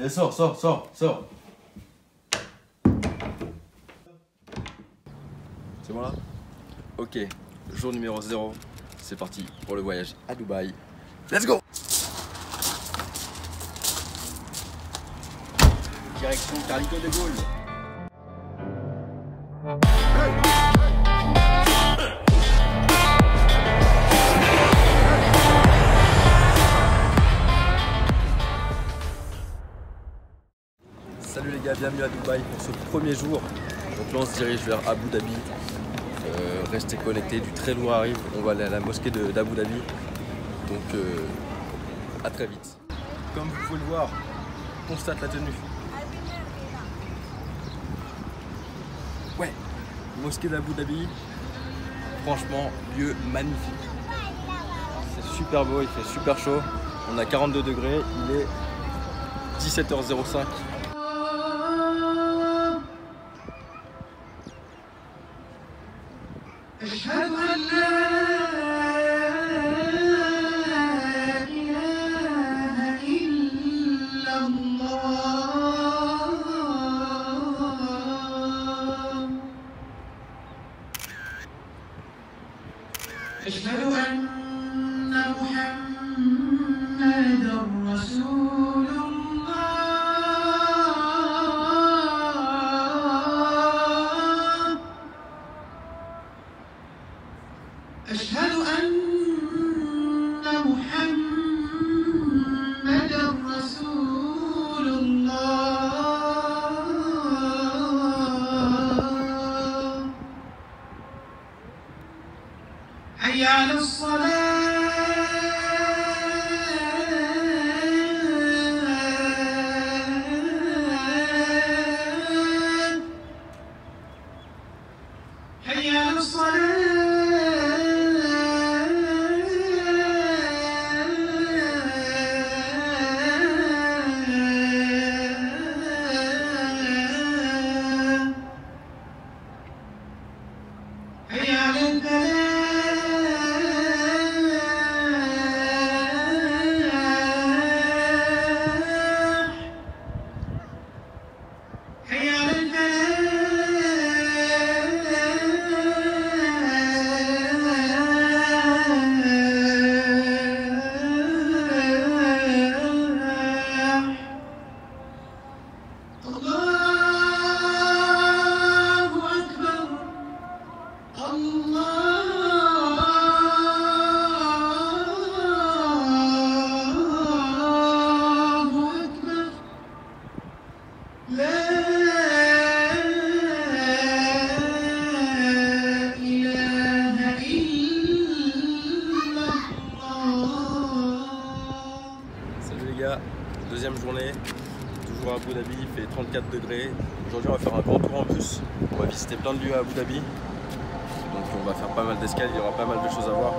Allez, sors. C'est bon là? Ok, jour numéro 0, c'est parti pour le voyage à Dubaï. Let's go! Direction Carlito de Gaulle. Salut les gars, bienvenue à Dubaï pour ce premier jour. Donc là on se dirige vers Abu Dhabi. Restez connectés, du très lourd arrive. On va aller à la mosquée d'Abu Dhabi. Donc à très vite. Comme vous pouvez le voir, on constate la tenue. Ouais, mosquée d'Abu Dhabi. Franchement, lieu magnifique. C'est super beau, il fait super chaud. On a 42 degrés, il est 17h05. أشهد أن لا إله إلا الله أشهد أن محمدًا رسول أشهد أن محمدًا رسول الله حي على الصلاة حي على الصلاة حي على الفلاح حي على الفلاح الله أكبر الله أكبر لا إله إلا الله. Salut les gars, deuxième journée, toujours à Abu Dhabi, il fait 34 degrés. Aujourd'hui on va faire un grand tour en bus, on va visiter plein de lieux à Abu Dhabi. Donc on va faire pas mal d'escales, il y aura pas mal de choses à voir.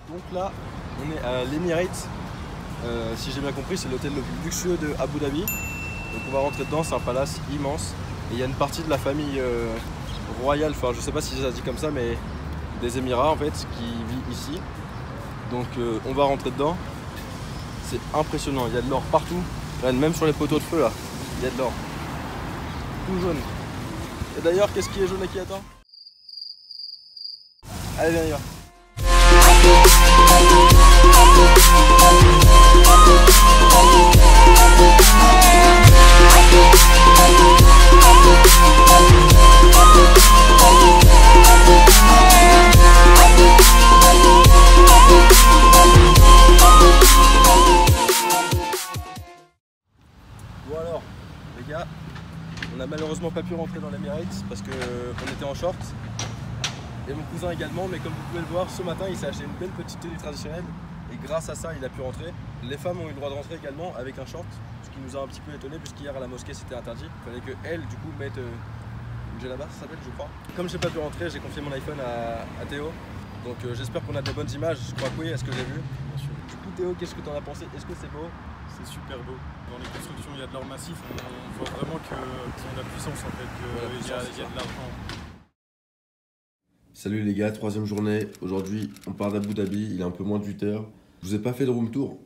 Donc là, on est à l'Emirates. Si j'ai bien compris, c'est l'hôtel le plus luxueux de Abu Dhabi. Donc on va rentrer dedans, c'est un palace immense. Et il y a une partie de la famille royale, enfin je sais pas si ça se dit comme ça, mais des Émirats en fait, qui vit ici. Donc on va rentrer dedans. C'est impressionnant, il y a de l'or partout. Regarde, même sur les poteaux de feu là, il y a de l'or. Tout jaune. Et d'ailleurs, qu'est-ce qui est jaune et qui attend? Allez, viens, y va. Bon alors, les gars, on n'a malheureusement pas pu rentrer dans l'Emirates parce qu'on était en short. Et mon cousin également, mais comme vous pouvez le voir, ce matin il s'est acheté une belle petite tenue traditionnelle et grâce à ça il a pu rentrer. Les femmes ont eu le droit de rentrer également avec un short, ce qui nous a un petit peu étonné puisqu'hier à la mosquée c'était interdit. Il fallait qu'elle du coup mette une djellaba, ça s'appelle je crois. Comme j'ai pas pu rentrer, j'ai confié mon iPhone à Théo. Donc j'espère qu'on a de bonnes images, je crois que oui, est-ce que j'ai vu? Bien sûr. Du coup Théo, qu'est-ce que t'en as pensé? Est-ce que c'est beau? C'est super beau. Dans les constructions, il y a de l'or massif. On voit vraiment qu'ils ont de la puissance en fait, qu'il y a de l'argent. Salut les gars, troisième journée. Aujourd'hui, on part d'Abu Dhabi. Il est un peu moins de 8 h. Je vous ai pas fait de room tour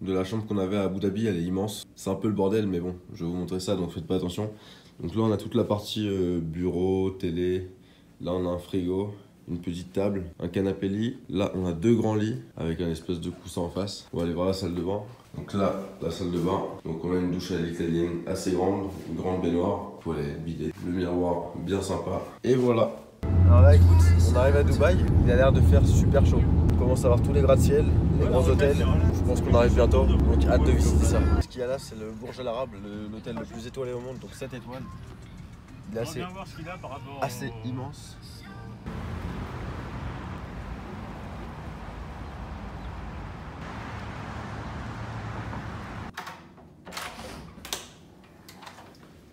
de la chambre qu'on avait à Abu Dhabi. Elle est immense. C'est un peu le bordel, mais bon, je vais vous montrer ça, donc faites pas attention. Donc là, on a toute la partie bureau, télé. Là, on a un frigo, une petite table, un canapé lit. Là, on a 2 grands lits avec un espèce de coussin en face. On va aller voir la salle de bain. Donc là, la salle de bain. Donc on a une douche à l'italienne assez grande, une grande baignoire, toilette, bidet, le miroir bien sympa. Et voilà. Alors là, écoute, on arrive à Dubaï. Il a l'air de faire super chaud. On commence à voir tous les gratte-ciel, les grands hôtels. Je pense qu'on arrive bientôt. Donc hâte de visiter ça. Ce qu'il y a là, c'est le Burj Al Arab, l'hôtel le plus étoilé au monde, donc 7 étoiles. Il est assez immense.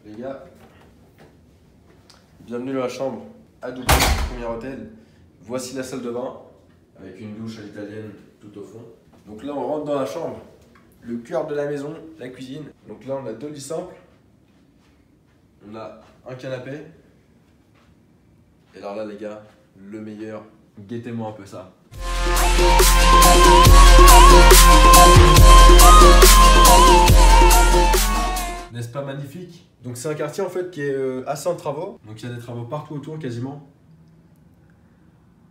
Les gars, bienvenue dans la chambre à Dubaï, premier hôtel. Voici la salle de bain avec une douche à l'italienne tout au fond. Donc là, on rentre dans la chambre, le cœur de la maison, la cuisine. Donc là, on a 2 lits simples, on a un canapé. Et alors là, les gars, le meilleur, guettez-moi un peu ça. N'est-ce pas magnifique? Donc c'est un quartier en fait qui est assez en travaux. Donc il y a des travaux partout autour quasiment.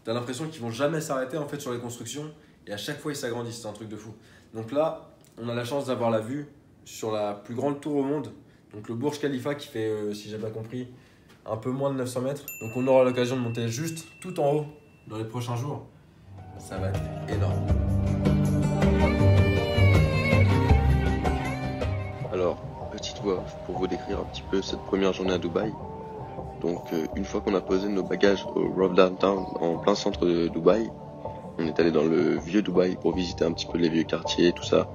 T'as l'impression qu'ils vont jamais s'arrêter en fait sur les constructions. Et à chaque fois ils s'agrandissent, c'est un truc de fou. Donc là, on a la chance d'avoir la vue sur la plus grande tour au monde. Donc le Burj Khalifa qui fait, si j'ai bien compris, un peu moins de 900 mètres. Donc on aura l'occasion de monter juste tout en haut dans les prochains jours. Ça va être énorme. Alors, petite voix pour vous décrire un petit peu cette première journée à Dubaï. Donc une fois qu'on a posé nos bagages au Rough Downtown en plein centre de Dubaï, on est allé dans le vieux Dubaï pour visiter un petit peu les vieux quartiers et tout ça.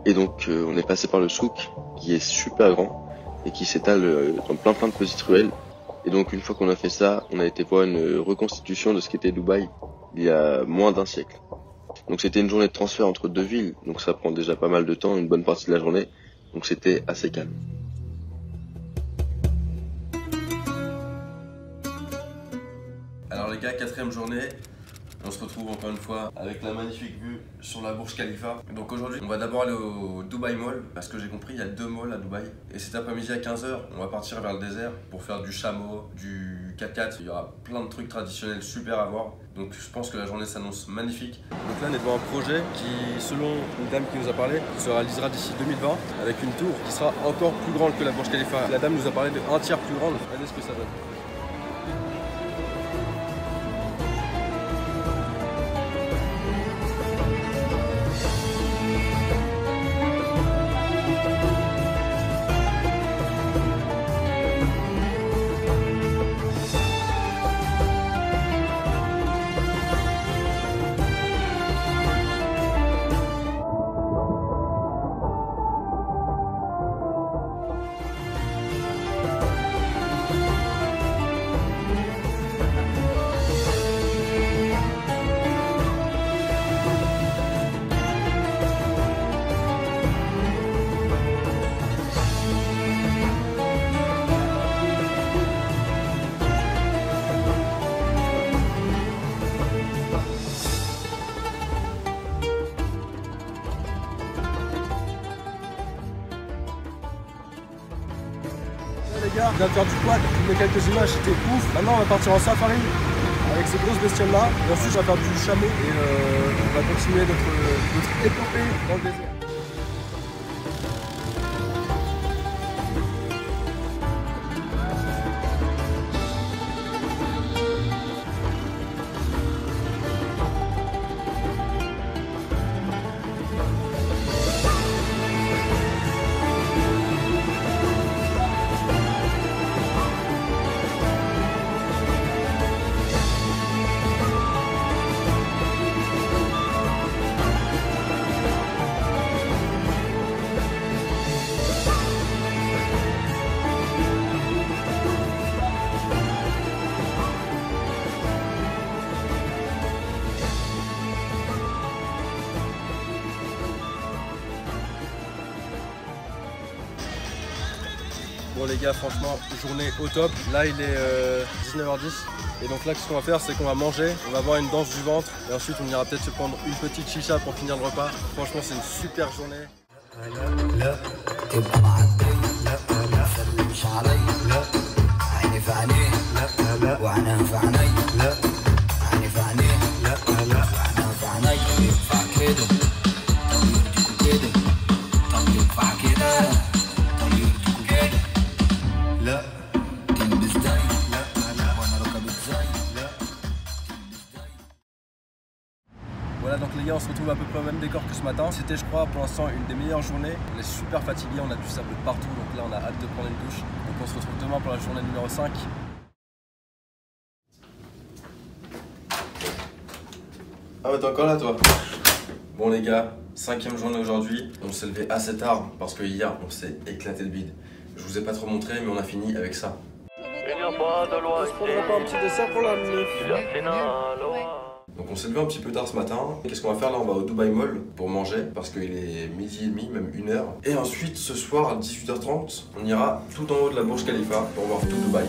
Et donc on est passé par le souk qui est super grand et qui s'étale dans plein de petites ruelles. Et donc une fois qu'on a fait ça, on a été voir une reconstitution de ce qu'était Dubaï il y a moins d'1 siècle. Donc c'était une journée de transfert entre 2 villes, donc ça prend déjà pas mal de temps, une bonne partie de la journée. Donc c'était assez calme. Alors les gars, 4e journée. On se retrouve encore une fois avec la magnifique vue sur la Burj Khalifa. Donc aujourd'hui, on va d'abord aller au Dubai Mall, parce que j'ai compris, il y a 2 malls à Dubaï. Et cet après-midi à 15 h, on va partir vers le désert pour faire du chameau, du 4x4. Il y aura plein de trucs traditionnels super à voir. Donc je pense que la journée s'annonce magnifique. Donc là, on est devant un projet qui, selon une dame qui nous a parlé, se réalisera d'ici 2020 avec une tour qui sera encore plus grande que la Burj Khalifa. La dame nous a parlé de 1 tiers plus grande. Regardez ce que ça donne. Les gars, on vient de faire du quad, on met quelques images, c'était ouf. Maintenant on va partir en safari avec ces grosses bestioles là. Et ensuite on va faire du chameau et on va continuer notre épopée dans le désert. Bon les gars, franchement, journée au top. Là il est 19h10 et donc là ce qu'on va faire c'est qu'on va manger, on va avoir une danse du ventre et ensuite on ira peut-être se prendre une petite chicha pour finir le repas. Franchement c'est une super journée. Voilà donc les gars, on se retrouve à peu près au même décor que ce matin. C'était je crois pour l'instant une des meilleures journées. On est super fatigué, on a du sable partout, donc là on a hâte de prendre une douche. Donc on se retrouve demain pour la journée numéro 5. Ah ouais, t'es encore là toi? Bon les gars, 5e journée aujourd'hui. On s'est levé assez tard parce que hier on s'est éclaté le bide. Je vous ai pas trop montré mais on a fini avec ça. Il n'y a pas de loi. On se prendrait pas un petit dessert pour la meuf? Donc on s'est levé un petit peu tard ce matin. Qu'est-ce qu'on va faire là? On va au Dubai Mall pour manger parce qu'il est 12h30, même 1h. Et ensuite ce soir à 18h30, on ira tout en haut de la Burj Khalifa pour voir tout Dubaï.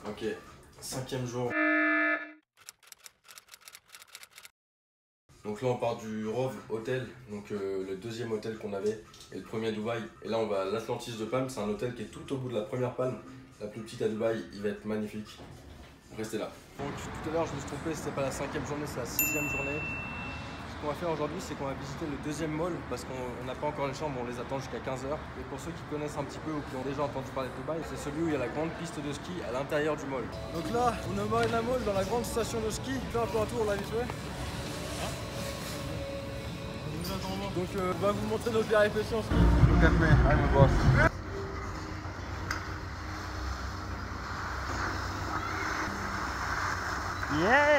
Ok, 5e jour. Donc là on part du Rove Hotel, donc le 2e hôtel qu'on avait et le premier à Dubaï. Et là on va à l'Atlantis de Palm, c'est un hôtel qui est tout au bout de la première palme, la plus petite à Dubaï, il va être magnifique. Restez là. Donc tout à l'heure je me suis trompé, c'était pas la 5e journée, c'est la 6e journée. Ce qu'on va faire aujourd'hui c'est qu'on va visiter le 2e mall parce qu'on n'a pas encore les chambres, on les attend jusqu'à 15h. Et pour ceux qui connaissent un petit peu ou qui ont déjà entendu parler de Dubaï, c'est celui où il y a la grande piste de ski à l'intérieur du mall. Donc là on est au Marina Mall dans la grande station de ski, fais un peu un tour là vite fait. Donc on va vous montrer nos péripéties en ski. Look at me, I'm a boss. Yeah!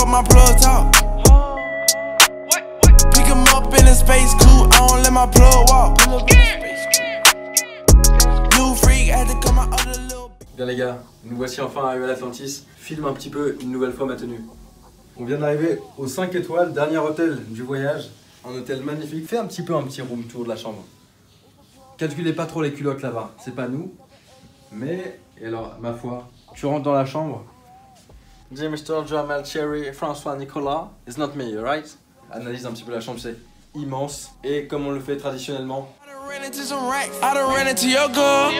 My plug talk. Pick him up in a space coupe. I don't let my plug walk. New freak had to come out of the little. Bien les gars, nous voici enfin arrivés à l'Atlantis. Filme un petit peu une nouvelle fois ma tenue. On vient d'arriver au 5 étoiles, dernier hôtel du voyage. Un hôtel magnifique. Fais un petit room tour de la chambre. Calculez pas trop les culottes là-bas, c'est pas nous. Mais, et alors, ma foi, tu rentres dans la chambre. Mr. Jamal Cherry, François Nicolas. It's not me, right? Analyse un petit peu la chambre, c'est immense. Et comme on le fait traditionnellement. I done ran into your girl.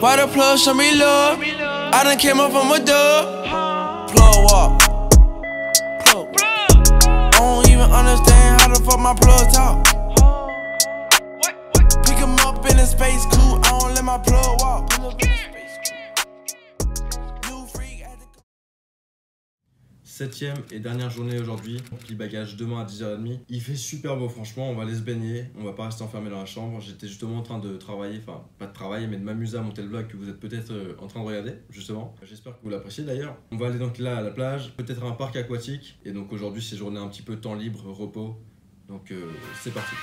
Why the plug show me love? I done came up from a dub. Plug walk. Plug. I don't even understand how the fuck my plug talk. Pick him up in a space coupe. I don't let my plug walk. Septième et dernière journée aujourd'hui, pli bagage demain à 10h30. Il fait super beau franchement, on va aller se baigner, on va pas rester enfermé dans la chambre. J'étais justement en train de travailler, enfin pas de travailler mais de m'amuser à monter le vlog que vous êtes peut-être en train de regarder justement. J'espère que vous l'appréciez d'ailleurs. On va aller donc là à la plage, peut-être à un parc aquatique. Et donc aujourd'hui c'est journée un petit peu temps libre, repos. Donc c'est parti.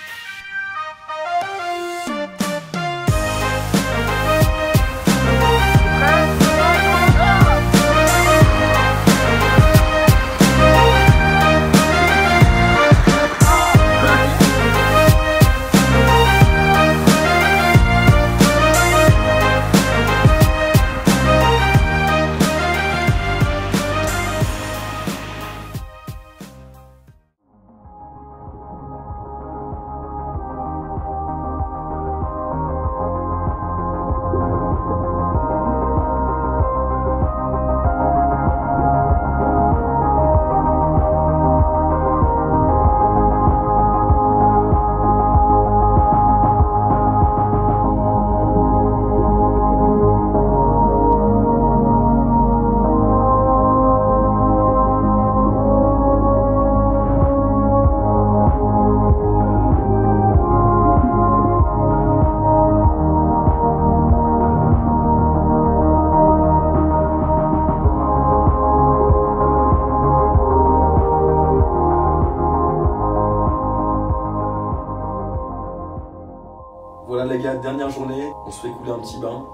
Voilà les gars, dernière journée, on se fait couler un petit bain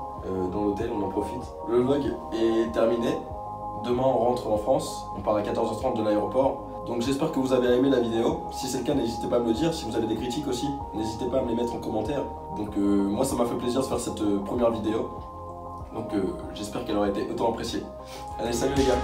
dans l'hôtel, on en profite. Le vlog est terminé, demain on rentre en France, on part à 14h30 de l'aéroport. Donc j'espère que vous avez aimé la vidéo, si c'est le cas n'hésitez pas à me le dire, si vous avez des critiques aussi, n'hésitez pas à me les mettre en commentaire. Donc moi ça m'a fait plaisir de faire cette première vidéo, donc j'espère qu'elle aura été autant appréciée. Allez salut les gars.